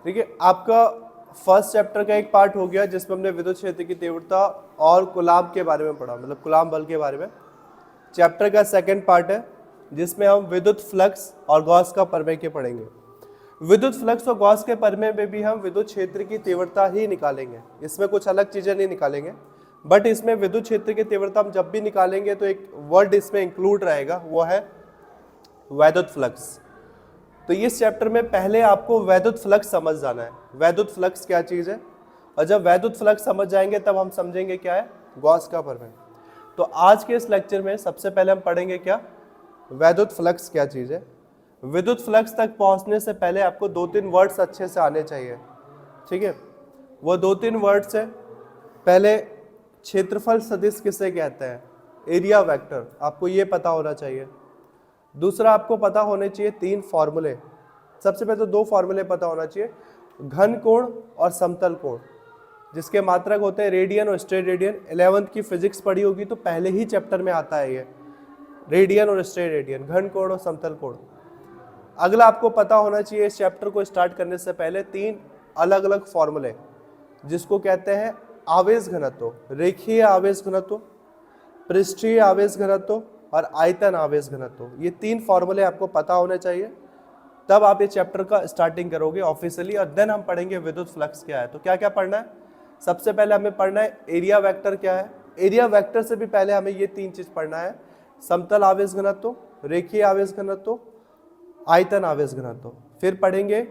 ठीक है, आपका फर्स्ट चैप्टर का एक पार्ट हो गया जिसमें हमने विद्युत क्षेत्र की तीव्रता और कूलाम्ब के बारे में पढ़ा, मतलब कूलाम्ब बल के बारे में। चैप्टर का सेकंड पार्ट है जिसमें हम विद्युत फ्लक्स और गॉस का प्रमेय के पढ़ेंगे। विद्युत फ्लक्स और गॉस के प्रमेय में भी हम विद्युत क्षेत्र की तीव्रता ही निकालेंगे, इसमें कुछ अलग चीजें नहीं निकालेंगे। बट इसमें विद्युत क्षेत्र की तीव्रता हम जब भी निकालेंगे तो एक वर्ड इसमें इंक्लूड रहेगा, वो है वैद्युत फ्लक्स। तो इस चैप्टर में पहले आपको वैद्युत फ्लक्स समझ जाना है, वैद्युत फ्लक्स क्या चीज है, और जब वैद्युत फ्लक्स समझ जाएंगे तब हम समझेंगे क्या है गॉस का प्रमेय। तो आज के इस लेक्चर में सबसे पहले हम पढ़ेंगे क्या, वैद्युत फ्लक्स क्या चीज है। विद्युत फ्लक्स तक पहुंचने से पहले आपको 2-3 वर्ड्स अच्छे से आने चाहिए, ठीक है। वो 2-3 वर्ड्स है, पहले क्षेत्रफल सदिश किसे कहते हैं, एरिया वेक्टर, आपको ये पता होना चाहिए। दूसरा आपको पता होने चाहिए 3 फॉर्मूले, सबसे पहले तो 2 फॉर्मूले पता होना चाहिए, घन कोण और समतल कोण, जिसके मात्रक होते हैं रेडियन और स्ट्रेट रेडियन। 11th की फिजिक्स पढ़ी होगी तो पहले ही चैप्टर में आता है ये, रेडियन और स्ट्रेट रेडियन, घन कोण और समतल कोण। अगला आपको पता होना चाहिए इस चैप्टर को स्टार्ट करने से पहले 3 अलग अलग फॉर्मूले, जिसको कहते हैं आवेश घनत्व, रेखीय आवेश घनत्व, पृष्ठीय आवेश घनत्व और आयतन आवेश घनत्व। ये 3 फॉर्मूले आपको पता होने चाहिए, तब आप ये चैप्टर का स्टार्टिंग करोगे ऑफिशियली, और देन हम पढ़ेंगे विद्युत फ्लक्स क्या है। तो क्या क्या पढ़ना है, सबसे पहले हमें पढ़ना है एरिया वेक्टर क्या है। एरिया वेक्टर से भी पहले हमें ये 3 चीज पढ़ना है, समतल आवेश घनत्व, रेखीय आवेश घनत्व, आयतन आवेश घनत्व। फिर पढ़ेंगे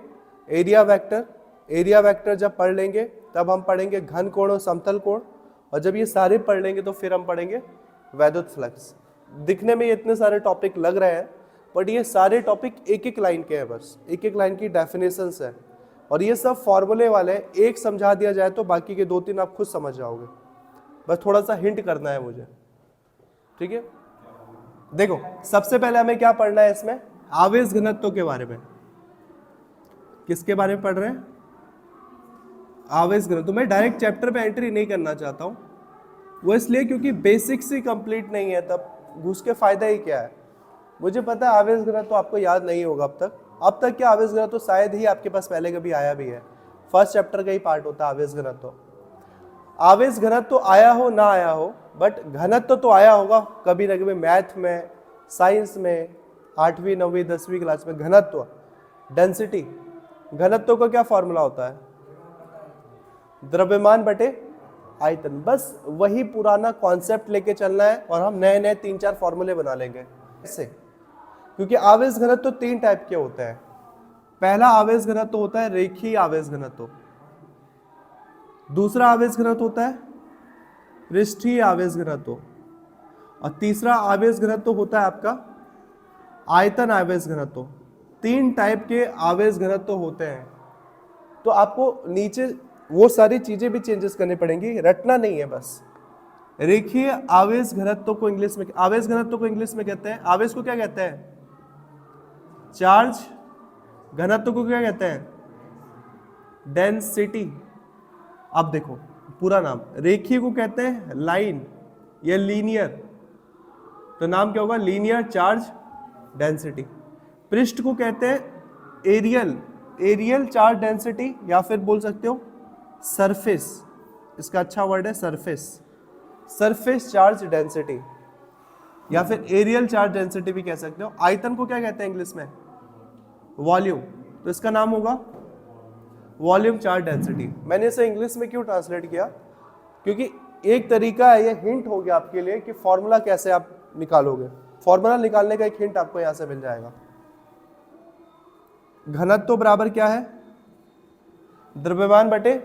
एरिया वेक्टर, एरिया वेक्टर जब पढ़ लेंगे तब हम पढ़ेंगे घन कोण और समतल कोण, और जब ये सारे पढ़ लेंगे तो फिर हम पढ़ेंगे वैद्युत फ्लक्स। दिखने में इतने सारे टॉपिक लग रहे हैं, बट ये सारे टॉपिक एक एक लाइन के हैं, बस एक एक लाइन की डेफिनेशंस है, और ये सब फॉर्मूले वाले हैं। एक समझा दिया जाए तो बाकी के 2-3 आप खुद समझ जाओगे, बस थोड़ा सा हिंट करना है मुझे, ठीक है। देखो सबसे पहले हमें क्या पढ़ना है इसमें, आवेश घनत्व के बारे में। किसके बारे में पढ़ रहे हैं, आवेश घनत्व। मैं डायरेक्ट चैप्टर पे एंट्री नहीं करना चाहता हूँ, वो इसलिए क्योंकि बेसिक्स ही कंप्लीट नहीं है, तब घुस के फायदा ही क्या है। मुझे पता है आवेश घनत्व आपको याद नहीं होगा अब तक क्या आवेश घनत्व शायद ही आपके पास पहले कभी आया भी है, फर्स्ट चैप्टर का ही पार्ट होता है आवेश घनत्व। आवेश घनत्व आया हो ना आया हो, बट घनत्व तो आया होगा कभी ना कभी, मैथ में, साइंस में, 8वीं 9वीं 10वीं क्लास में। घनत्व, डेंसिटी, घनत्व का क्या फॉर्मूला होता है, द्रव्यमान बटे आयतन। बस वही पुराना कॉन्सेप्ट लेके चलना है, और हम नए नए 3-4 फॉर्मूले बना लेंगे इससे, क्योंकि आवेश घनत्व 3 टाइप के होते हैं। पहला आवेश घनत्व होता है रेखीय आवेश घनत्व, दूसरा आवेश घनत्व होता है पृष्ठीय आवेश घनत्व, और तीसरा आवेश घनत्व होता है आपका आयतन आवेश घनत्व। 3 टाइप के आवेश घनत्व होते हैं, तो आपको नीचे वो सारी चीजें भी चेंजेस करनी पड़ेंगी, रटना नहीं है बस। रेखीय आवेश घनत्व को इंग्लिश में, आवेश घनत्व को इंग्लिश में कहते हैं, आवेश को क्या कहते हैं चार्ज, घनत्व को क्या कहते हैं डेंसिटी। अब देखो पूरा नाम, रेखीय को कहते हैं लाइन या लीनियर, तो नाम क्या होगा लीनियर चार्ज डेंसिटी। पृष्ठ को कहते हैं एरियल, एरियल चार्ज डेंसिटी, या फिर बोल सकते हो सरफेस, इसका अच्छा वर्ड है सरफेस, सरफेस चार्ज डेंसिटी, या फिर एरियल चार्ज डेंसिटी भी कह सकते हो। आयतन को क्या कहते हैं इंग्लिश में वॉल्यूम, तो इसका नाम होगा वॉल्यूम चार्ज डेंसिटी। मैंने इसे इंग्लिश में क्यों ट्रांसलेट किया, क्योंकि एक तरीका है, ये हिंट हो गया आपके लिए कि फॉर्मूला कैसे आप निकालोगे। फॉर्मूला निकालने का एक हिंट आपको यहां से मिल जाएगा। घनत्व बराबर क्या है, द्रव्यमान बटे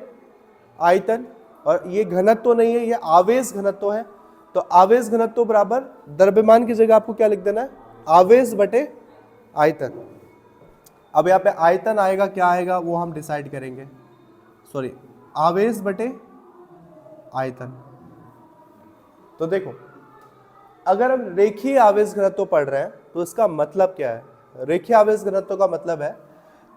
आयतन, और ये घनत्व नहीं है, ये आवेश घनत्व है, तो आवेश घनत्व बराबर द्रव्यमान की जगह आपको क्या लिख देना है आवेश बटे आयतन। अब यहाँ पे आयतन आएगा क्या आएगा वो हम डिसाइड करेंगे, सॉरी आवेश बटे आयतन। तो देखो अगर हम रेखीय आवेश घनत्व पढ़ रहे हैं तो इसका मतलब क्या है, रेखीय आवेश घनत्व का मतलब है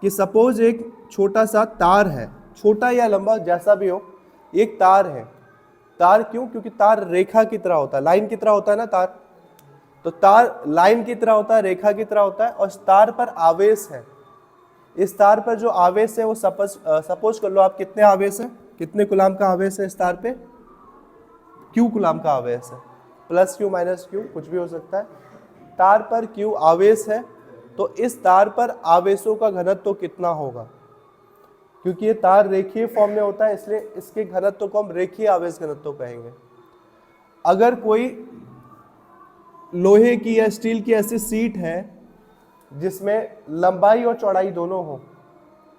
कि सपोज एक छोटा सा तार है, छोटा या लंबा जैसा भी हो, एक तार है। तार क्यों, क्योंकि तार रेखा की तरह होता है, लाइन की तरह होता है ना तार, तो तार लाइन की तरह होता है, रेखा की तरह होता है, और तार पर आवेश है। इस तार पर जो आवेश है वो सपोज कर लो आप कितने आवेश है, कितने कूलाम का आवेश है इस तार पे, Q कूलाम का आवेश है, प्लस Q माइनस Q कुछ भी हो सकता है। तार पर Q आवेश है तो इस तार पर आवेशों का घनत्व तो कितना होगा, क्योंकि ये तार रेखीय फॉर्म में होता है इसलिए इसके घनत्व को हम रेखीय आवेश घनत्व कहेंगे। अगर कोई लोहे की या स्टील की ऐसी सीट है जिसमें लंबाई और चौड़ाई दोनों हो,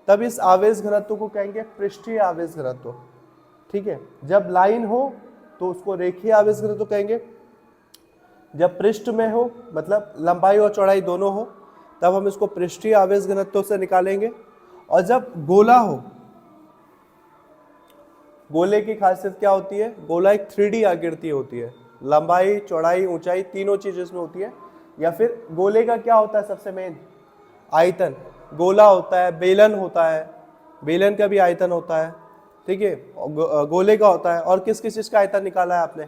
तब इस आवेश घनत्व को कहेंगे पृष्ठीय आवेश घनत्व। ठीक है, जब लाइन हो तो उसको रेखीय आवेश घनत्व कहेंगे, जब पृष्ठ में हो मतलब लंबाई और चौड़ाई दोनों हो तब हम इसको पृष्ठीय आवेश घनत्व से निकालेंगे। और जब गोला हो, गोले की खासियत क्या होती है, गोला एक 3D आकृति होती है, लंबाई चौड़ाई ऊंचाई तीनों चीज इसमें होती है। या फिर गोले का क्या होता है सबसे मेन, आयतन। गोला होता है, बेलन होता है, बेलन का भी आयतन होता है। ठीक है, गोले का होता है। और किस किस चीज का आयतन निकाला है आपने,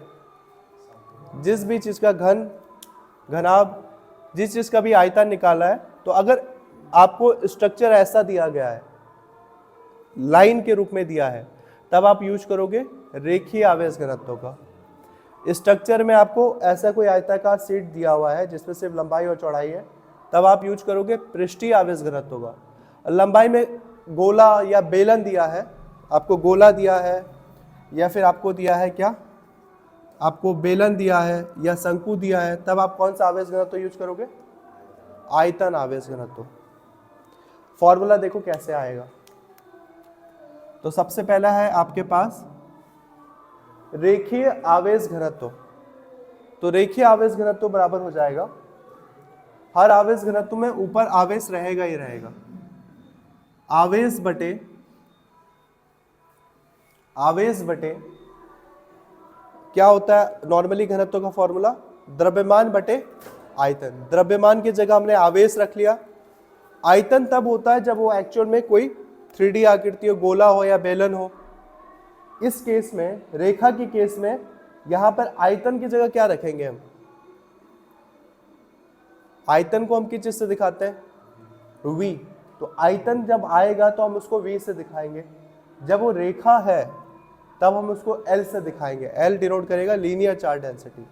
जिस भी चीज का घनाभ, जिस चीज का भी आयतन निकाला है। तो अगर आपको स्ट्रक्चर ऐसा दिया गया है, लाइन के रूप में दिया है, तब आप यूज करोगे रेखीय आवेश घनत्व का। स्ट्रक्चर में आपको ऐसा कोई आयताकार सीट दिया हुआ है जिसमें सिर्फ लंबाई और चौड़ाई है, तब आप यूज करोगे पृष्ठीय आवेश घनत्व का। लंबाई में गोला या बेलन दिया है, आपको गोला दिया है या फिर आपको दिया है क्या, आपको बेलन दिया है या शंकु दिया है, तब आप कौन सा आवेश घनत्व यूज करोगे, आयतन आवेश घनत्व। फॉर्मूला देखो कैसे आएगा। तो सबसे पहला है आपके पास रेखीय आवेश घनत्व। तो रेखीय आवेश घनत्व बराबर हो जाएगा, हर आवेश घनत्व में ऊपर आवेश रहेगा ही रहेगा, आवेश बटे क्या होता है नॉर्मली घनत्व का फॉर्मूला, द्रव्यमान बटे आयतन। द्रव्यमान की जगह हमने आवेश रख लिया। आयतन तब होता है जब वो एक्चुअल में कोई 3D आकृति हो, गोला हो या बेलन हो। इस केस में, रेखा की केस में, यहां पर आयतन की जगह क्या रखेंगे हम, आयतन को हम किस चीज से दिखाते हैं, V। तो आयतन जब आएगा तो हम उसको V से दिखाएंगे। जब वो रेखा है तब हम उसको L से दिखाएंगे। L डिनोट करेगा लीनियर चार्ज डेंसिटी।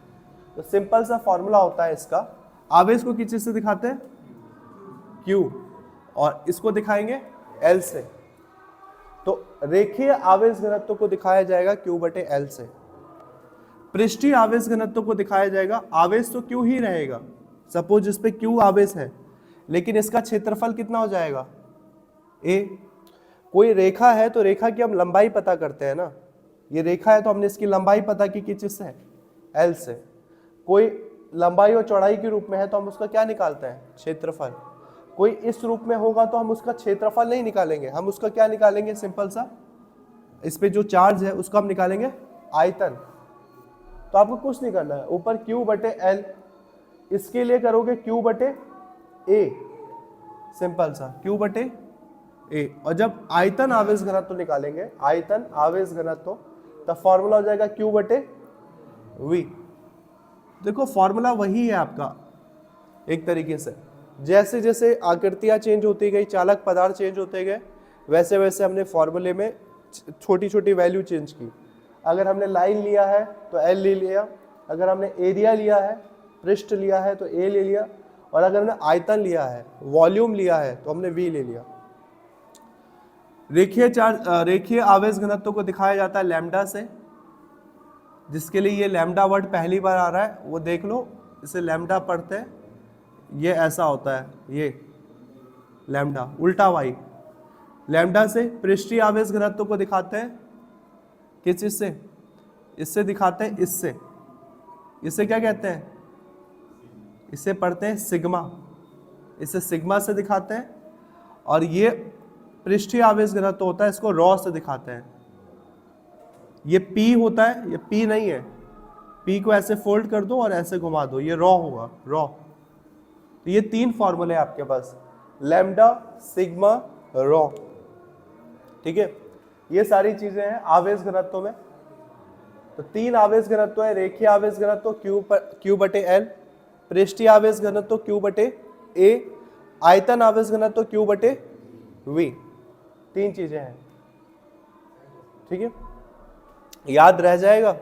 तो सिंपल सा फॉर्मूला होता है इसका, आवेश को किस चीज से दिखाते हैं, Q, और इसको दिखाएंगे L से। तो रेखीय आवेश घनत्व को दिखाया जाएगा Q बटे L से। पृष्ठीय आवेश घनत्व को दिखाया जाएगा, आवेश तो Q ही रहेगा, सपोज इस पे Q आवेश है, लेकिन इसका क्षेत्रफल कितना हो जाएगा, A। कोई रेखा है तो रेखा की हम लंबाई पता करते हैं ना, ये रेखा है तो हमने इसकी लंबाई पता की किस चीज से, L से। कोई लंबाई और चौड़ाई के रूप में है तो हम उसका क्या निकालते हैं, क्षेत्रफल। कोई इस रूप में होगा तो हम उसका क्षेत्रफल नहीं निकालेंगे, हम उसका क्या निकालेंगे, सिंपल सा, इस पे जो चार्ज है उसका हम निकालेंगे आयतन। तो आपको कुछ नहीं करना है, ऊपर Q बटे L, इसके लिए करोगे Q बटे A, सिंपल सा Q बटे A। और जब आयतन आवेश घनत्व निकालेंगे, आयतन आवेश घनत्व, तब फॉर्मूला हो जाएगा Q बटे V। देखो फॉर्मूला वही है आपका एक तरीके से। जैसे जैसे आकृतियां चेंज होती गई, चालक पदार्थ चेंज होते गए, वैसे वैसे हमने फॉर्मूले में छोटी छोटी वैल्यू चेंज की। अगर हमने लाइन लिया है तो L ले लिया, अगर हमने एरिया लिया है, पृष्ठ लिया है तो A ले लिया, और अगर हमने आयतन लिया है, वॉल्यूम लिया है तो हमने V ले लिया। रेखीय आवेश घनत्व को दिखाया जाता है लैम्डा से, जिसके लिए ये लैम्डा वर्ड पहली बार आ रहा है वो देख लो, इसे लैम्डा पढ़ते हैं, ये ऐसा होता है, ये लैम्डा उल्टा वाई। लैम्डा से पृष्ठीय आवेश घनत्व को दिखाते हैं किस चीज से, इससे दिखाते हैं, इससे। इसे क्या कहते हैं, इसे पढ़ते हैं सिग्मा, इसे सिग्मा से दिखाते हैं। और ये पृष्ठीय आवेश घनत्व होता है, इसको रॉ से दिखाते हैं। ये P होता है, ये P नहीं है, P को ऐसे फोल्ड कर दो और ऐसे घुमा दो, ये रॉ होगा, रॉ। तो ये तीन फॉर्मूले हैं आपके पास, लैम्डा, सिग्मा, रॉ। ठीक है, ये सारी चीजें हैं आवेश घनत्व में। तो तीन आवेश घनत्व है, रेखीय आवेश घनत्व Q बटे L, पृष्ठीय आवेश घनत्व Q बटे A, आयतन आवेश घनत्व Q बटे वी, 3 चीजें हैं, ठीक है। याद रह जाएगा,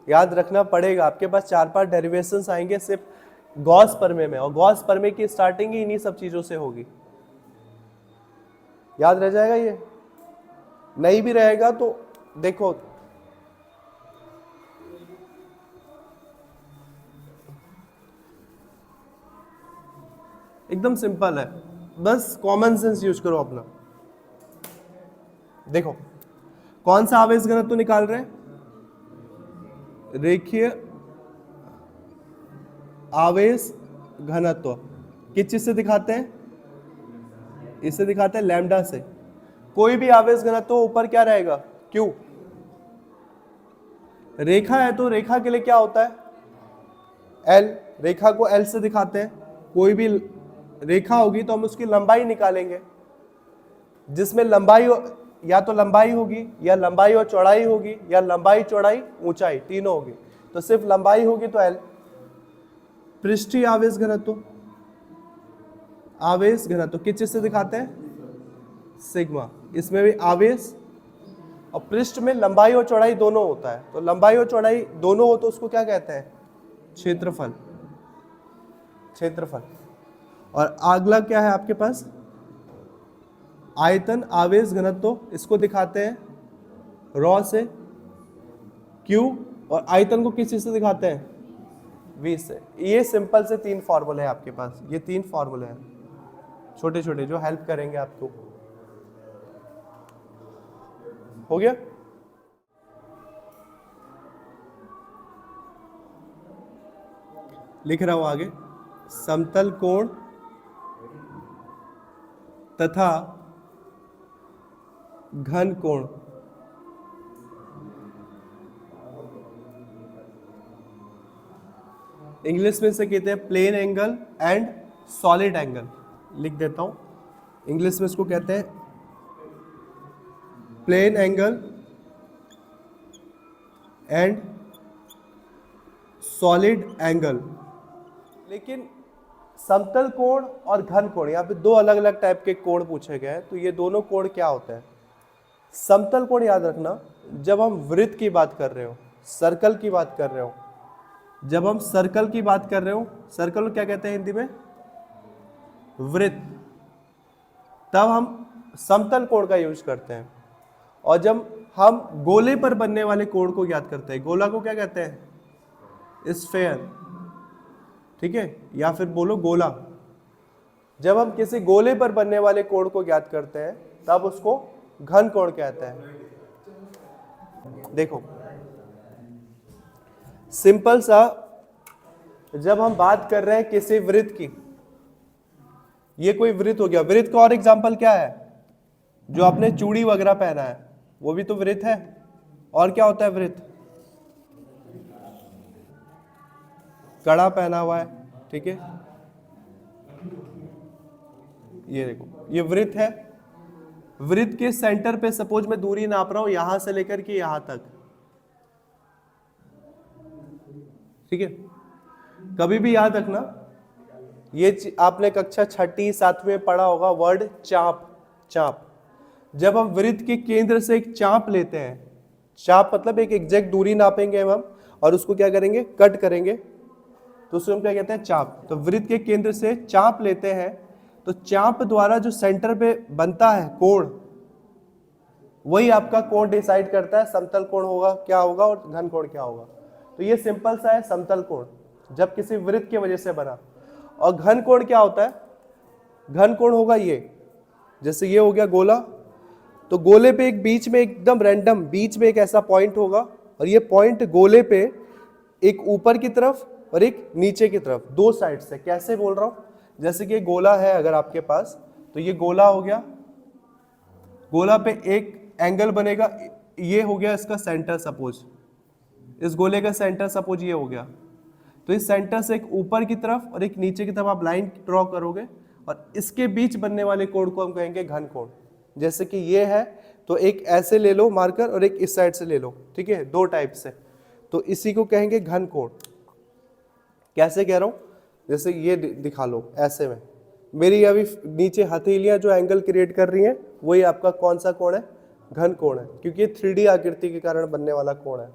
याद रखना पड़ेगा, आपके पास 4-5 डेरिवेशंस आएंगे सिर्फ गॉस परमे में, और गॉस परमे की स्टार्टिंग ही इन्हीं सब चीजों से होगी। याद रह जाएगा, ये नहीं भी रहेगा तो देखो, एकदम सिंपल है, बस कॉमन सेंस यूज करो अपना। देखो कौन सा आवेश घनत्व निकाल रहे हैं, रेखीय आवेश घनत्व, किस चीज से दिखाते हैं, इससे दिखाते हैं लैम्डा से। कोई भी आवेश घनत्व ऊपर क्या रहेगा, क्यू। रेखा है तो रेखा के लिए क्या होता है, एल, रेखा को एल से दिखाते हैं। कोई भी रेखा होगी तो हम उसकी लंबाई निकालेंगे, जिसमें लंबाई या तो लंबाई होगी, या लंबाई और चौड़ाई होगी, या लंबाई चौड़ाई ऊंचाई, तीनों होगी। तो सिर्फ लंबाई होगी तो एल। पृष्ठीय आवेश घनत्व, आवेश घनत्व किस चीज से दिखाते हैं, सिग्मा। इसमें भी आवेश और पृष्ठ में लंबाई और चौड़ाई दोनों होता है, तो लंबाई और चौड़ाई दोनों हो तो उसको क्या कहते हैं, क्षेत्रफल, क्षेत्रफल। और अगला क्या है आपके पास, आयतन आवेश घनत्व, इसको दिखाते हैं रॉ से, क्यू, और आयतन को किस चीज से दिखाते हैं, वी से। ये सिंपल से 3 फॉर्मूले हैं आपके पास, ये 3 फॉर्मूले हैं छोटे छोटे जो हेल्प करेंगे आपको। हो गया। लिख रहा हूं आगे, समतल कोण तथा घन कोण इंग्लिश में से कहते हैं plane angle and solid angle. लिख देता हूं, इंग्लिश में इसको कहते हैं plane angle and solid angle. लेकिन समतल कोण और घन कोण, यहाँ पे 2 अलग अलग टाइप के कोण पूछे गए हैं, तो ये दोनों कोण क्या होते हैं। समतल कोण याद रखना, जब हम वृत्त की बात कर रहे हो, सर्कल की बात कर रहे हो, जब हम सर्कल की बात कर रहे हो, सर्कल को क्या कहते हैं हिंदी में, वृत्त, तब हम समतल कोण का यूज करते हैं। और जब हम गोले पर बनने वाले कोण को याद करते हैं, गोला को क्या कहते हैं, स्फेयर, ठीक है, या फिर बोलो गोला। जब हम किसी गोले पर बनने वाले कोण को याद करते हैं तब उसको घन कोण कहते हैं। देखो सिंपल सा, जब हम बात कर रहे हैं किसी वृत्त की, ये कोई वृत्त हो गया, वृत्त का और एग्जांपल क्या है, जो आपने चूड़ी वगैरह पहना है वो भी तो वृत्त है। और क्या होता है वृत्त, कड़ा पहना हुआ है, ठीक है, ये देखो ये वृत्त है। वृत्त के सेंटर पे सपोज मैं दूरी नाप रहा हूं यहां से लेकर के यहां तक, ठीक है। कभी भी याद रखना, ये आपने कक्षा 6वीं 7वीं में पढ़ा होगा वर्ड चाप, चाप। जब हम वृत्त के केंद्र से एक चाप लेते हैं, चाप मतलब एक एग्जैक्ट दूरी नापेंगे हम और उसको क्या करेंगे, कट करेंगे, तो उसको हम क्या कहते हैं, चाप। तो वृत्त के केंद्र से चाप लेते हैं, तो चाप द्वारा जो सेंटर पे बनता है कोण, वही आपका कोण डिसाइड करता है समतल कोण होगा क्या होगा और घन कोण क्या होगा। तो ये सिंपल सा है समतल कोण, जब किसी वृत्त की वजह से बना। और घन कोण क्या होता है, घन कोण होगा ये, जैसे ये हो गया गोला, तो गोले पे एक बीच में एकदम रैंडम बीच में एक ऐसा पॉइंट होगा, और ये पॉइंट गोले पे एक ऊपर की तरफ और एक नीचे की तरफ, 2 साइड से। कैसे बोल रहा हूं, जैसे कि गोला है अगर आपके पास, तो ये गोला हो गया, गोला पे एक एंगल बनेगा, ये हो गया इसका सेंटर, सपोज इस गोले का सेंटर सपोज ये हो गया, तो इस सेंटर से एक ऊपर की तरफ और एक नीचे की तरफ आप लाइन ड्रॉ करोगे, और इसके बीच बनने वाले कोण को हम कहेंगे घन कोण। जैसे कि ये है तो एक ऐसे ले लो मार्कर और एक इस साइड से ले लो, ठीक है, 2 टाइप से, तो इसी को कहेंगे घन कोण। कैसे कह रहा हूं, जैसे ये दिखा लो ऐसे में, मेरी अभी नीचे हथेलियां जो एंगल क्रिएट कर रही हैं वही आपका कौन सा कोण है, घन कोण है, क्योंकि ये 3D आकृति के कारण बनने वाला कोण है।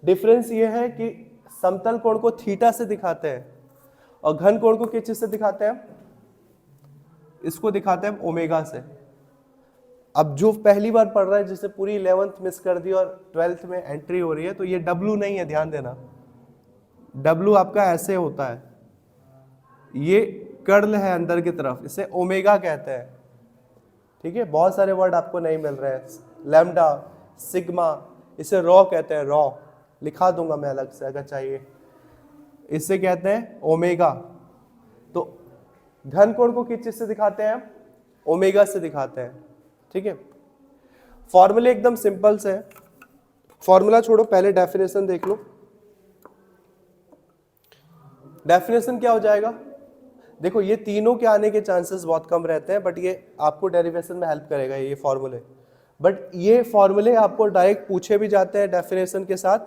डिफरेंस ये है कि समतल कोण को थीटा से दिखाते हैं और घन कोण को किस चीज से दिखाते हैं, इसको दिखाते हैं ओमेगा से। अब जो पहली बार पढ़ रहा है, जिसे पूरी 11th मिस कर दी और 12th में एंट्री हो रही है, तो ये W नहीं है, ध्यान देना। W आपका ऐसे होता है, ये कर्ल है अंदर की तरफ, इसे ओमेगा कहते हैं। ठीक है, बहुत सारे वर्ड आपको नहीं मिल रहे हैं, लैम्डा, सिग्मा, इसे रॉ कहते हैं, रॉ लिखा दूंगा मैं अलग से अगर चाहिए। इससे कहते हैं ओमेगा। तो घन कोण को किस चीज से दिखाते हैं हम, ओमेगा से दिखाते हैं। ठीक है, फॉर्मूले एकदम सिंपल से है, फॉर्मूला छोड़ो, पहले डेफिनेशन देख लो। डेफिनेशन क्या हो जाएगा, देखो ये तीनों के आने के चांसेस बहुत कम रहते हैं, बट ये आपको डेरिवेशन में हेल्प करेगा ये फॉर्मूले। बट ये फॉर्मूले आपको डायरेक्ट पूछे भी जाते हैं डेफिनेशन के साथ।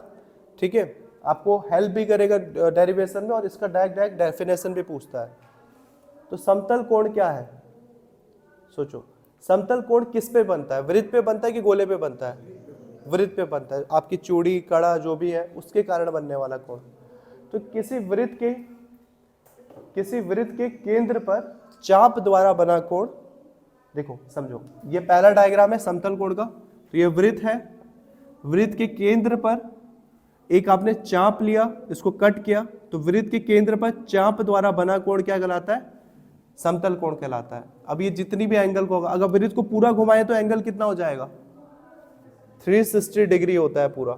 ठीक है, आपको हेल्प भी करेगा डेरिवेशन में, और इसका डायरेक्ट डेफिनेशन भी पूछता है। तो समतल कोण क्या है, सोचो, समतल कोण किस पे बनता है, वृत्त पे बनता है कि गोले पे बनता है, वृत्त पे बनता है। आपकी चूड़ी, कड़ा जो भी है उसके कारण बनने वाला कोण। तो किसी वृत्त के केंद्र पर चाप द्वारा बना कोण, देखो समझो, ये पहला डायग्राम है समतल कोण का। तो ये वृत्त है, वृत्त के केंद्र पर एक आपने चाप लिया, इसको कट किया, तो वृत्त के केंद्र पर चाप द्वारा बना कोण क्या कहलाता है, समतल कोण कहलाता है। अब ये जितनी भी एंगल को होगा, अगर वृत्त को पूरा घुमाए तो एंगल कितना हो जाएगा, 360 डिग्री होता है पूरा।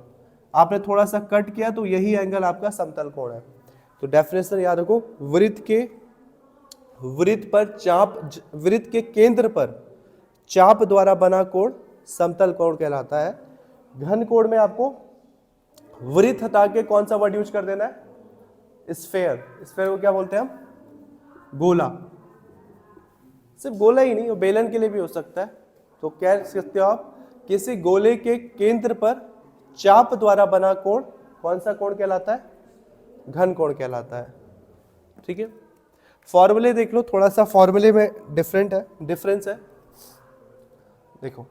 आपने थोड़ा सा कट किया तो यही एंगल आपका समतल कोण है। तो डेफिनेशन याद रखो, वृत्त के केंद्र पर चाप द्वारा बना कोण समतल कोण कहलाता है। घन कोण में आपको वृत्त हटा के कौन सा वर्ड यूज कर देना है, स्फेयर। स्फेयर को क्या बोलते हैं हम, गोला। सिर्फ गोला ही नहीं, वो बेलन के लिए भी हो सकता है। तो कह सकते हो आप, किसी गोले के केंद्र पर चाप द्वारा बना कोण कौन सा कोण कहलाता है, घन कोण कहलाता है। ठीक है, फॉर्मूले देख लो, थोड़ा सा फॉर्मूले में डिफरेंस है। देखो,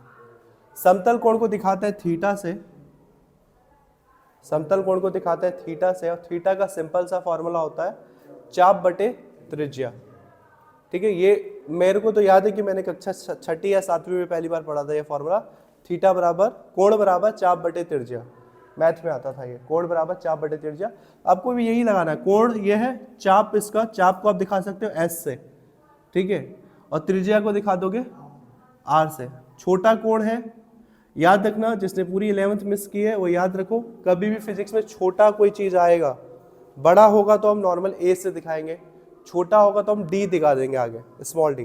समतल कोण को दिखाता है थीटा से, समतल कोण को दिखाता है थीटा से, और थीटा का सिंपल सा फॉर्मूला होता है चाप बटे त्रिज्या। ठीक है, ये मेरे को तो याद है कि मैंने कक्षा 6ठी या 7वीं में पहली बार पढ़ा था ये फॉर्मूला। थीटा बराबर कोण बराबर चाप बटे त्रिज्या, मैथ में आता था ये, कोण बराबर चाप बटे त्रिज्या। आपको भी यही लगाना है, कोण ये है, चाप इसका, चाप को आप दिखा सकते हो एस से, ठीक है, और त्रिज्या को दिखा दोगे आर से। छोटा कोण है, याद रखना, जिसने पूरी 11th मिस की है वो याद रखो, कभी भी फिजिक्स में छोटा कोई चीज आएगा, बड़ा होगा तो हम नॉर्मल ए से दिखाएंगे, छोटा होगा तो हम डी दिखा देंगे आगे, स्मॉल डी।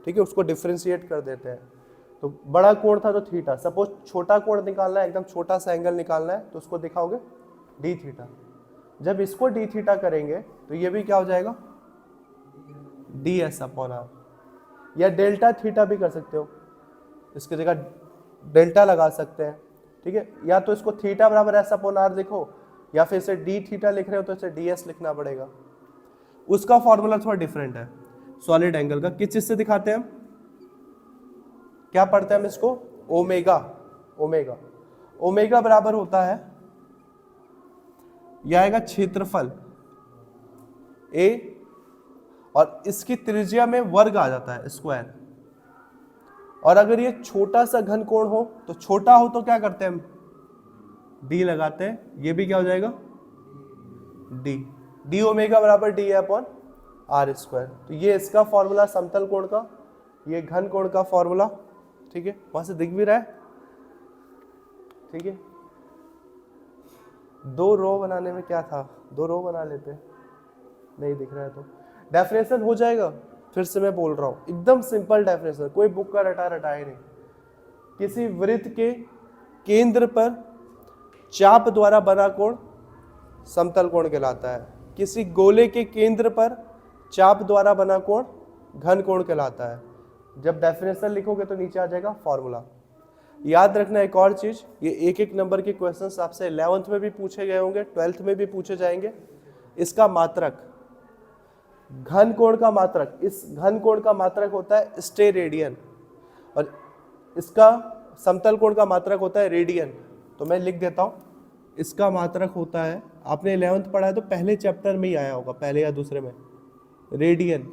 ठीक है, उसको डिफ्रेंशिएट कर देते हैं। तो बड़ा कोण था तो थीटा, सपोज छोटा कोण निकालना है, एकदम छोटा सा एंगल निकालना है, तो उसको दिखाओगे डी थीटा। जब इसको डी थीटा करेंगे तो ये भी क्या हो जाएगा, डी एस अपॉन आर, या डेल्टा थीटा भी कर सकते हो, इसकी जगह डेल्टा लगा सकते हैं। ठीक है, या तो इसको थीटा बराबर एस अपॉन आर लिखो, या फिर इसे डी थीटा लिख रहे हो तो इसे डी एस लिखना पड़ेगा। उसका फॉर्मूला थोड़ा डिफरेंट है सॉलिड एंगल का। किस चीज से दिखाते हैं हम, क्या पढ़ते हैं हम इसको, ओमेगा। ओमेगा ओमेगा बराबर होता है, यह आएगा क्षेत्रफल ए, और इसकी त्रिज्या में वर्ग आ जाता है, स्क्वायर। और अगर ये छोटा सा घन कोण हो, तो छोटा हो तो क्या करते हैं हम, डी लगाते हैं, ये भी क्या हो जाएगा, डी ओमेगा बराबर डी अपॉन आर स्क्वायर। तो ये इसका फॉर्मूला समतल कोण का, ये घन कोण का फॉर्मूला। ठीक है, वहां से दिख भी रहा है। ठीक है, 2 रो बनाने में क्या था, 2 रो बना लेते, नहीं दिख रहा है तो डेफिनेशन हो जाएगा। फिर से मैं बोल रहा हूं, एकदम सिंपल डेफिनेशन, कोई बुक का रटाए नहीं। किसी वृत्त के केंद्र पर चाप द्वारा बना कोण समतल कोण कहलाता है। किसी गोले के केंद्र पर चाप द्वारा बना कोण घन कोण कहलाता है। जब डेफिनेशन लिखोगे तो नीचे आ जाएगा फॉर्मूला। याद रखना एक और चीज, ये एक नंबर के क्वेश्चंस आपसे 11th में भी पूछे गए होंगे, 12th में भी पूछे जाएंगे। इसका मात्रक, घन कोण का मात्रक, इस घन कोण का मात्रक होता है स्टेरेडियन, और इसका समतल कोण का मात्रक होता है रेडियन। तो मैं लिख देता हूं, इसका मात्रक होता है, आपने 11th पढ़ा है तो पहले चैप्टर में ही आया होगा, पहले या दूसरे में, रेडियन,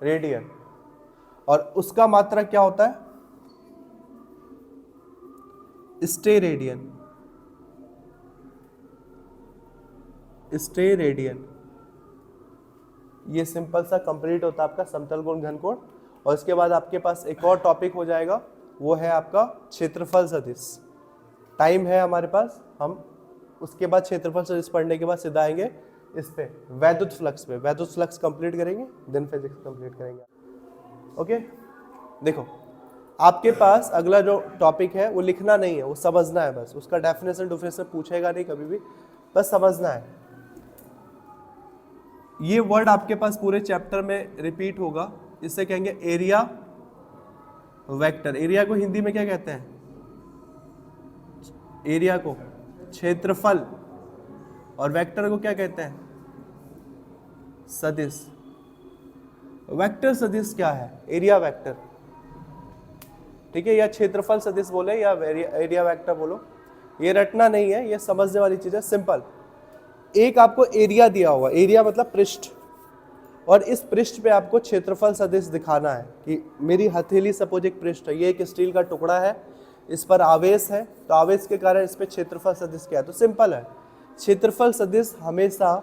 रेडियन। और उसका मात्रक क्या होता है, स्टेरेडियन, स्टेरेडियन। ये सिंपल सा कंप्लीट होता है आपका समतल कोण घन कोण। और इसके बाद आपके पास एक और टॉपिक हो जाएगा, वो है आपका क्षेत्रफल सदिश। टाइम है हमारे पास, हम उसके बाद क्षेत्रफल सदिश पढ़ने के बाद सीधा आएंगे इस पे वैद्युत फ्लक्स पे। वैद्युत फ्लक्स कंप्लीट करेंगे, देन फिजिक्स कंप्लीट करेंगे। ओके, देखो आपके पास अगला जो टॉपिक है वो लिखना नहीं है, वो समझना है बस। उसका डेफिनेशन डुफिनेशन पूछेगा नहीं कभी भी, बस समझना है। ये वर्ड आपके पास पूरे चैप्टर में रिपीट होगा, इससे कहेंगे एरिया वेक्टर। एरिया को हिंदी में क्या कहते हैं, एरिया को क्षेत्रफल, और वेक्टर को क्या कहते हैं, सदिश। वेक्टर सदिश क्या है, एरिया वेक्टर, ठीक है, या क्षेत्रफल सदिश बोले या एरिया वेक्टर बोलो, ये रटना नहीं है, ये समझने वाली चीज है, सिंपल। एक आपको एरिया दिया होगा, एरिया मतलब पृष्ठ, और इस पृष्ठ पे आपको क्षेत्रफल सदिश दिखाना है कि मेरी हथेली सपोज एक पृष्ठ है, ये एक स्टील का टुकड़ा है, इस पर आवेश है, तो आवेश के कारण इस पे क्षेत्रफल सदिश क्या है, तो सिंपल है, क्षेत्रफल सदिश हमेशा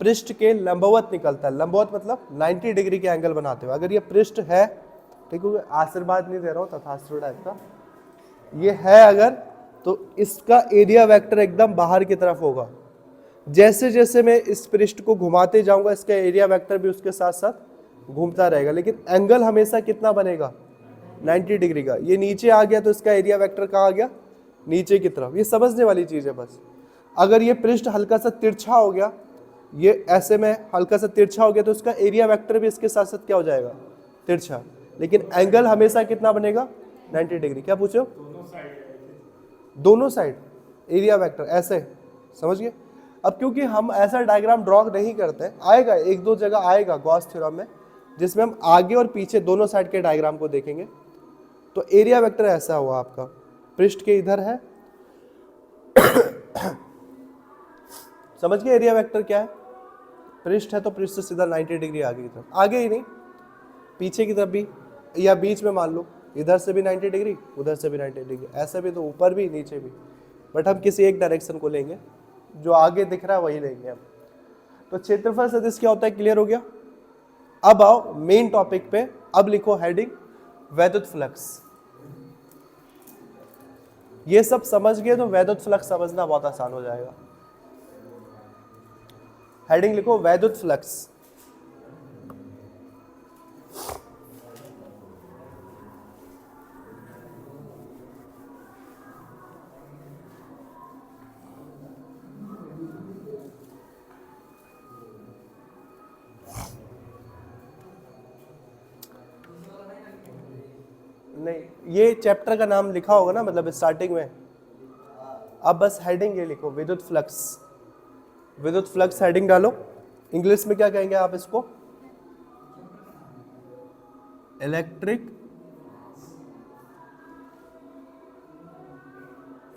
पृष्ठ के लंबवत निकलता है। लंबवत मतलब 90 डिग्री के एंगल बनाते हुए। अगर ये पृष्ठ है, ठीक है, आशीर्वाद नहीं दे रहा हूँ, तथास्तु टाइप का, ये है अगर, तो इसका एरिया वेक्टर एकदम बाहर की तरफ होगा। जैसे जैसे मैं इस पृष्ठ को घुमाते जाऊंगा, इसका एरिया वेक्टर भी उसके साथ साथ घूमता रहेगा, लेकिन एंगल हमेशा कितना बनेगा, 90 डिग्री का। ये नीचे आ गया तो इसका एरिया वेक्टर कहाँ आ गया, नीचे की तरफ। ये समझने वाली चीज है बस। अगर ये पृष्ठ हल्का सा तिरछा हो गया, ये ऐसे में हल्का सा तिरछा हो गया, तो इसका एरिया वेक्टर भी इसके साथ साथ क्या हो जाएगा, तिरछा, लेकिन एंगल हमेशा कितना बनेगा, 90 डिग्री। क्या पूछो, दोनों साइड एरिया वेक्टर ऐसे, समझ गए। अब क्योंकि हम ऐसा डायग्राम ड्रॉ नहीं करते, आएगा एक दो जगह आएगा गॉस थ्योरम में, जिसमें हम आगे और पीछे दोनों साइड के डायग्राम को देखेंगे। तो एरिया वेक्टर ऐसा हुआ आपका, पृष्ठ के इधर है, समझ गए एरिया वेक्टर क्या है, पृष्ठ है तो पृष्ठ से सीधा 90 डिग्री आगे की तरफ, आगे ही नहीं पीछे की तरफ भी, या बीच में मान लो इधर से भी 90 डिग्री, उधर से भी 90 डिग्री, ऐसे भी, तो ऊपर भी नीचे भी, बट हम किसी एक डायरेक्शन को लेंगे, जो आगे दिख रहा है वही लेंगे हम। तो क्षेत्रफल सदिश क्या होता है, क्लियर हो गया। अब आओ मेन टॉपिक पे, अब लिखो हेडिंग वैद्युत फ्लक्स। ये सब समझ गए तो वैद्युत फ्लक्स समझना बहुत आसान हो जाएगा। हेडिंग लिखो वैद्युत फ्लक्स। नहीं, ये चैप्टर का नाम लिखा होगा ना, मतलब स्टार्टिंग में। अब बस हेडिंग ये लिखो विद्युत फ्लक्स। विद्युत फ्लक्स हेडिंग डालो। इंग्लिश में क्या कहेंगे आप इसको, इलेक्ट्रिक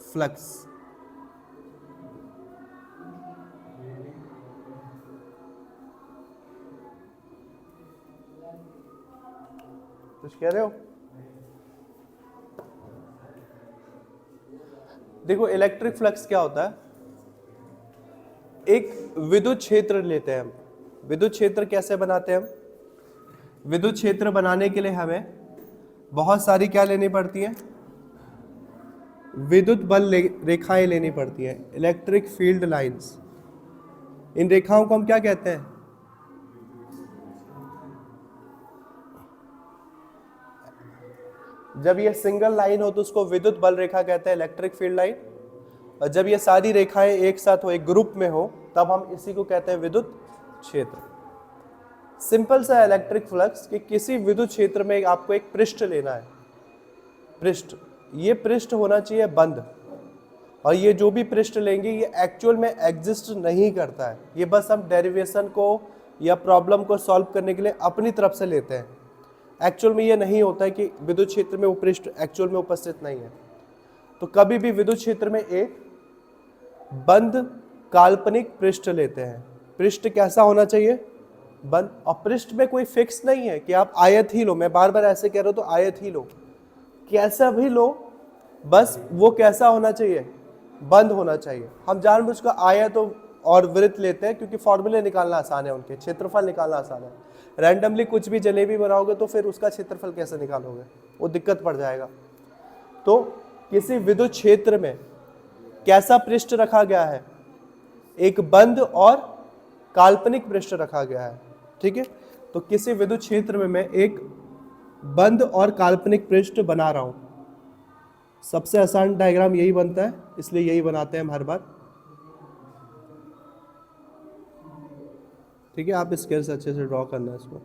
फ्लक्स। कुछ कह रहे हो, देखो इलेक्ट्रिक फ्लक्स क्या होता है, एक विद्युत क्षेत्र लेते हैं हम। विद्युत क्षेत्र कैसे बनाते हैं हम, विद्युत क्षेत्र बनाने के लिए हमें बहुत सारी क्या लेनी पड़ती है, विद्युत बल रेखाएं लेनी पड़ती हैं, इलेक्ट्रिक फील्ड लाइंस। इन रेखाओं को हम क्या कहते हैं, जब ये सिंगल लाइन हो तो उसको विद्युत बल रेखा कहते हैं, इलेक्ट्रिक फील्ड लाइन। और जब ये सारी रेखाएं एक साथ हो, एक ग्रुप में हो, तब हम इसी को कहते हैं विद्युत क्षेत्र। सिंपल सा इलेक्ट्रिक फ्लक्स कि किसी विद्युत क्षेत्र में आपको एक पृष्ठ लेना है, पृष्ठ, ये पृष्ठ होना चाहिए बंद, और ये जो भी पृष्ठ लेंगे ये एक्चुअल में एग्जिस्ट नहीं करता है, ये बस हम डेरिवेशन को या प्रॉब्लम को सॉल्व करने के लिए अपनी तरफ से लेते हैं। एक्चुअल में ये नहीं होता है कि विद्युत क्षेत्र में वो पृष्ठ एक्चुअल में उपस्थित नहीं है। तो कभी भी विद्युत क्षेत्र में एक बंद काल्पनिक पृष्ठ लेते हैं। पृष्ठ कैसा होना चाहिए? बंद। और पृष्ठ में कोई फिक्स नहीं है कि आप आयत ही लो, मैं बार बार ऐसे कह रहा हूं तो आयत ही लो, कैसा भी लो, बस वो कैसा होना चाहिए? बंद होना चाहिए। हम जानबूझकर आयत और वृत्त लेते हैं क्योंकि फॉर्मूले निकालना आसान है, उनके क्षेत्रफल निकालना आसान है। रैंडमली कुछ भी जलेबी बनाओगे तो फिर उसका क्षेत्रफल कैसे निकालोगे? वो दिक्कत पड़ जाएगा। तो किसी विद्युत क्षेत्र में कैसा पृष्ठ रखा गया है? एक बंद और काल्पनिक पृष्ठ रखा गया है। ठीक है, तो किसी विद्युत क्षेत्र में मैं एक बंद और काल्पनिक पृष्ठ बना रहा हूं। सबसे आसान डायग्राम यही बनता है, इसलिए यही बनाते हैं हम हर बार। ठीक है, आप स्केल से अच्छे से ड्रॉ करना है इसको।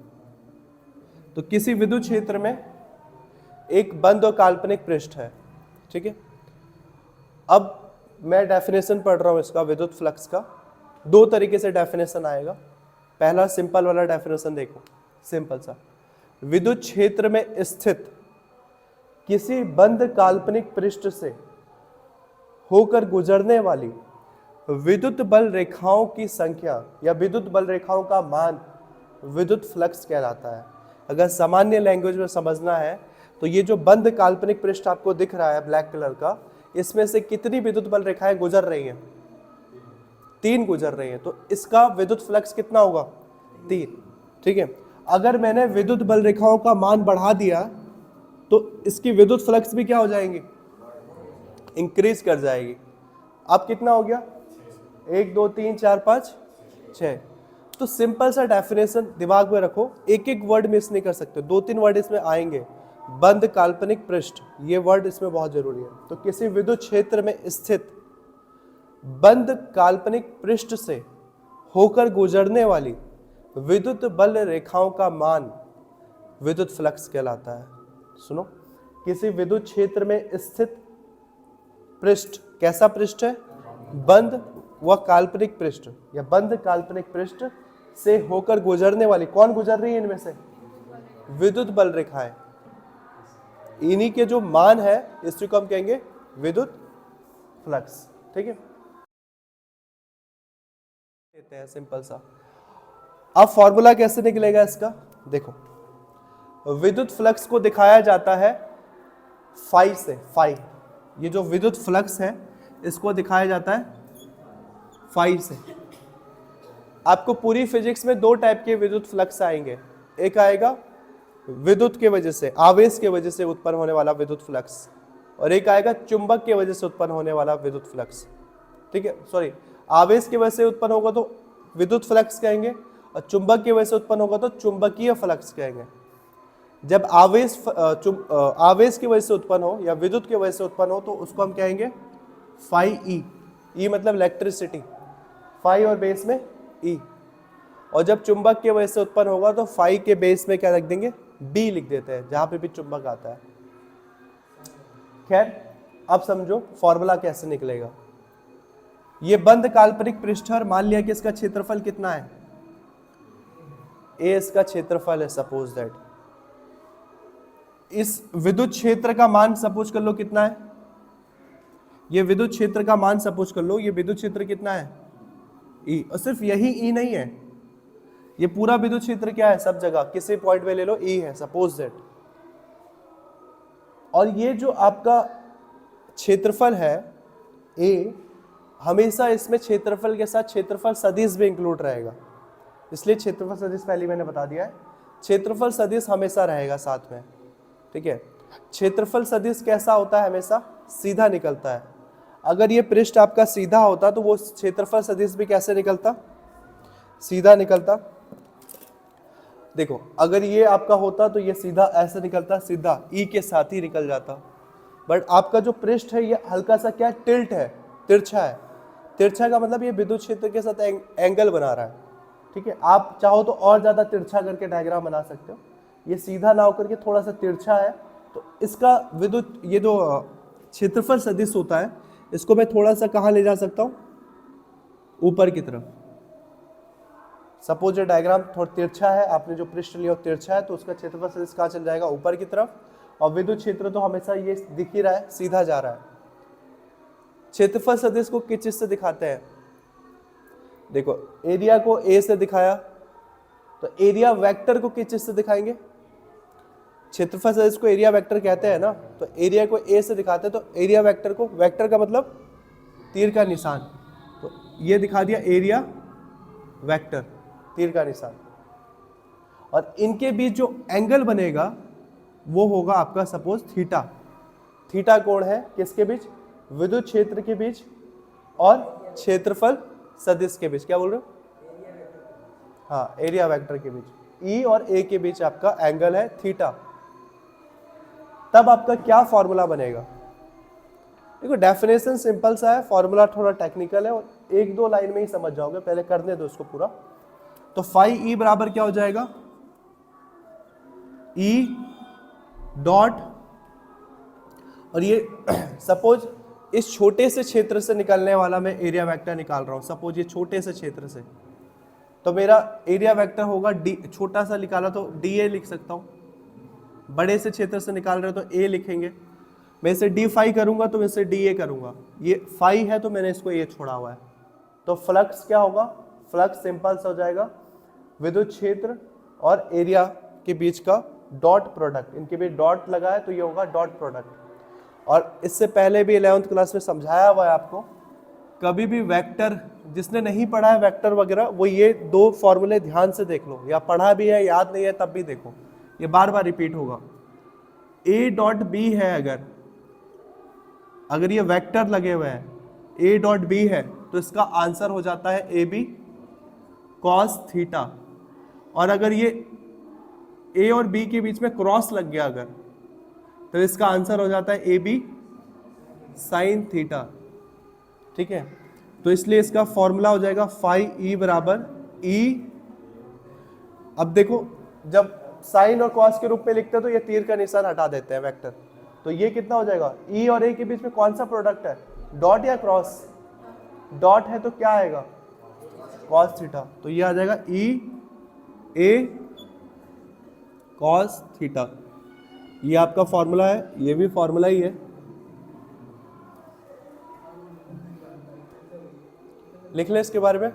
तो किसी विद्युत क्षेत्र में एक बंद और काल्पनिक पृष्ठ है। ठीक है, अब मैं डेफिनेशन पढ़ रहा हूं इसका, विद्युत फ्लक्स का। दो तरीके से डेफिनेशन आएगा। पहला सिंपल वाला डेफिनेशन देखो, सिंपल सा। विद्युत क्षेत्र में स्थित किसी बंद काल्पनिक पृष्ठ से होकर गुजरने वाली विद्युत बल रेखाओं की संख्या या विद्युत बल रेखाओं का मान विद्युत फ्लक्स कहलाता है। अगर सामान्य लैंग्वेज में समझना है तो ये जो बंद काल्पनिक पृष्ठ आपको दिख रहा है ब्लैक कलर का, इसमें से कितनी विद्युत बल रेखाएं गुजर रही हैं? 3 गुजर रही हैं। तो इसका विद्युत फ्लक्स कितना होगा? 3। ठीक है, अगर मैंने विद्युत बल रेखाओं का मान बढ़ा दिया तो इसकी विद्युत फ्लक्स भी क्या हो जाएंगी? इंक्रीज कर जाएगी। अब कितना हो गया? 1 2 3 4 5 6। तो सिंपल सा डेफिनेशन दिमाग में रखो, एक एक वर्ड मिस नहीं कर सकते, 2-3 वर्ड इसमें आएंगे। बंद काल्पनिक पृष्ठ, ये वर्ड इसमें बहुत जरूरी है। तो किसी विद्युत क्षेत्र में स्थित बंद काल्पनिक पृष्ठ से होकर गुजरने वाली विद्युत बल रेखाओं का मान विद्युत फ्लक्स कहलाता है। सुनो, किसी विद्युत क्षेत्र में स्थित पृष्ठ, कैसा पृष्ठ है? बंद व काल्पनिक पृष्ठ या बंद काल्पनिक पृष्ठ से होकर गुजरने वाली, कौन गुजर रही है इनमें से? विद्युत बल रेखाएं। इन्हीं के जो मान है इसको हम कहेंगे विद्युत फ्लक्स। ठीक है, लेते हैं सिंपल सा। अब फॉर्मूला कैसे निकलेगा इसका? देखो, विद्युत फ्लक्स को दिखाया जाता है फाई से। फाई, ये जो विद्युत फ्लक्स है इसको दिखाया जाता है फाई से। आपको पूरी फिजिक्स में 2 टाइप के विद्युत फ्लक्स आएंगे। एक आएगा विद्युत के वजह से, आवेश के वजह से उत्पन्न होने वाला विद्युत फ्लक्स, और एक आएगा चुंबक के वजह से उत्पन्न होने वाला विद्युत फ्लक्स। ठीक है, सॉरी, आवेश की वजह से उत्पन्न होगा तो विद्युत फ्लक्स कहेंगे, और चुंबक की वजह से उत्पन्न होगा तो चुंबकीय फ्लक्स कहेंगे। जब आवेश की वजह से उत्पन्न हो या विद्युत की वजह से उत्पन्न हो तो उसको हम कहेंगे फाई ई। ई मतलब इलेक्ट्रिसिटी, फाई और बेस में ई। और जब चुंबक की वजह से उत्पन्न होगा तो फाई के बेस में क्या रख देंगे? बी लिख देते हैं, जहां पे भी चुंबक आता है। खैर, अब समझो फॉर्मूला कैसे निकलेगा। ये बंद काल्पनिक पृष्ठ है, मान लिया कि इसका क्षेत्रफल कितना है? ए इसका क्षेत्रफल है, सपोज दैट। इस विद्युत क्षेत्र का मान सपोज कर लो कितना है? ये विद्युत क्षेत्र का मान सपोज कर लो, ये विद्युत क्षेत्र कितना है? ई। और सिर्फ यही ई नहीं है, ये पूरा विद्युत क्षेत्र क्या है? सब जगह किसी पॉइंट में ले लो, ई है, सपोज दैट। और ये जो आपका क्षेत्रफल है ए, हमेशा इसमें क्षेत्रफल के साथ क्षेत्रफल सदिश भी इंक्लूड रहेगा, इसलिए क्षेत्रफल सदिश पहले मैंने बता दिया है। क्षेत्रफल सदिश हमेशा रहेगा साथ में। ठीक है, क्षेत्रफल सदिश कैसा होता है? हमेशा सीधा निकलता है। अगर ये पृष्ठ आपका सीधा होता तो वो क्षेत्रफल सदिश भी कैसे निकलता? सीधा निकलता। देखो, अगर ये आपका होता तो ये सीधा ऐसे निकलता, सीधा ई के साथ ही निकल जाता। बट आपका जो पृष्ठ है ये हल्का सा क्या टिल्ट है, तिरछा है। तिरछा का मतलब ये विद्युत क्षेत्र के साथ एंगल बना रहा है। ठीक है, आप चाहो तो और ज्यादा तिरछा करके डायग्राम बना सकते हो। ये सीधा ना होकर के थोड़ा सा तिरछा है, तो इसका विद्युत, ये जो क्षेत्रफल सदिश होता है इसको मैं थोड़ा सा कहाँ ले जा सकता हूँ, ऊपर की तरफ। सपोज ये डायग्राम थोड़ा तिरछा है, आपने जो पृष्ठ लिया वो तिरछा है, तो उसका क्षेत्रफल सदिश कहाँ चल जाएगा, ऊपर की तरफ। और विद्युत क्षेत्र तो हमेशा ये दिख ही रहा है, सीधा जा रहा है। क्षेत्रफल सदिश को किस चीज से दिखाते हैं, देखो एरिया को ए से दिखाया, तो एरिया वेक्टर को किस चीज से दिखाएंगे, क्षेत्रफल सदिश को एरिया वेक्टर कहते हैं ना, तो एरिया को ए से दिखाते हैं, तो एरिया वेक्टर को, वेक्टर का मतलब तीर का निशान, तो ये दिखा दिया एरिया वेक्टर, तीर का निशान। और इनके बीच जो एंगल बनेगा वो होगा आपका सपोज थीटा। थीटा कोण है किसके बीच, विद्युत क्षेत्र के बीच और क्षेत्रफल सदिश के बीच, क्या बोल रहे हो, हाँ एरिया वेक्टर के बीच, ई और ए के बीच आपका एंगल है थीटा। तब आपका क्या फॉर्मूला बनेगा, देखो डेफिनेशन सिंपल सा है, फॉर्मूला थोड़ा टेक्निकल है और एक दो लाइन में ही समझ जाओगे, पहले करने दो इसको पूरा। तो फाई ई बराबर क्या हो जाएगा, ई डॉट, और ये सपोज इस छोटे से क्षेत्र से निकलने वाला मैं एरिया वेक्टर निकाल रहा हूं, सपोज ये छोटे से क्षेत्र से, तो मेरा एरिया वेक्टर होगा डी, छोटा सा निकाला तो डी ए लिख सकता हूं, बड़े से क्षेत्र से निकाल रहे हो तो ए लिखेंगे, मैं इसे डी फाई करूंगा तो मैं इसे डी ए करूंगा, ये फाई है तो मैंने इसको ए छोड़ा हुआ है। तो फ्लक्स क्या होगा, फ्लक्स सिंपल सा हो जाएगा विद्युत क्षेत्र और एरिया के बीच का डॉट प्रोडक्ट, इनके बीच डॉट लगा है तो ये होगा डॉट प्रोडक्ट। और इससे पहले भी 11th क्लास में समझाया हुआ है आपको, कभी भी वेक्टर, जिसने नहीं पढ़ा है वेक्टर वगैरह, वो ये दो फॉर्मूले ध्यान से देख लो, या पढ़ा भी है याद नहीं है तब भी देखो, ये बार बार रिपीट होगा। ए डॉट बी है, अगर ये वेक्टर लगे हुए हैं, ए डॉट बी है, तो इसका आंसर हो जाता है ए बी कॉस थीटा। और अगर ये ए और बी के बीच में क्रॉस लग गया अगर, तो इसका आंसर हो जाता है ए बी साइन थीटा, ठीक है। तो इसलिए इसका फॉर्मूला हो जाएगा फाई ई बराबर ई, अब देखो जब साइन और कॉस के रूप में लिखते हैं तो ये तीर का निशान हटा देते हैं वेक्टर, तो ये कितना हो जाएगा, ई और ए के बीच में कौन सा प्रोडक्ट है, डॉट या क्रॉस, डॉट है तो क्या आएगा, कॉस थीटा, तो ये आ जाएगा ई ए कॉस थीटा। ये आपका फॉर्मूला है, ये भी फॉर्मूला ही है, लिख लें इसके बारे में।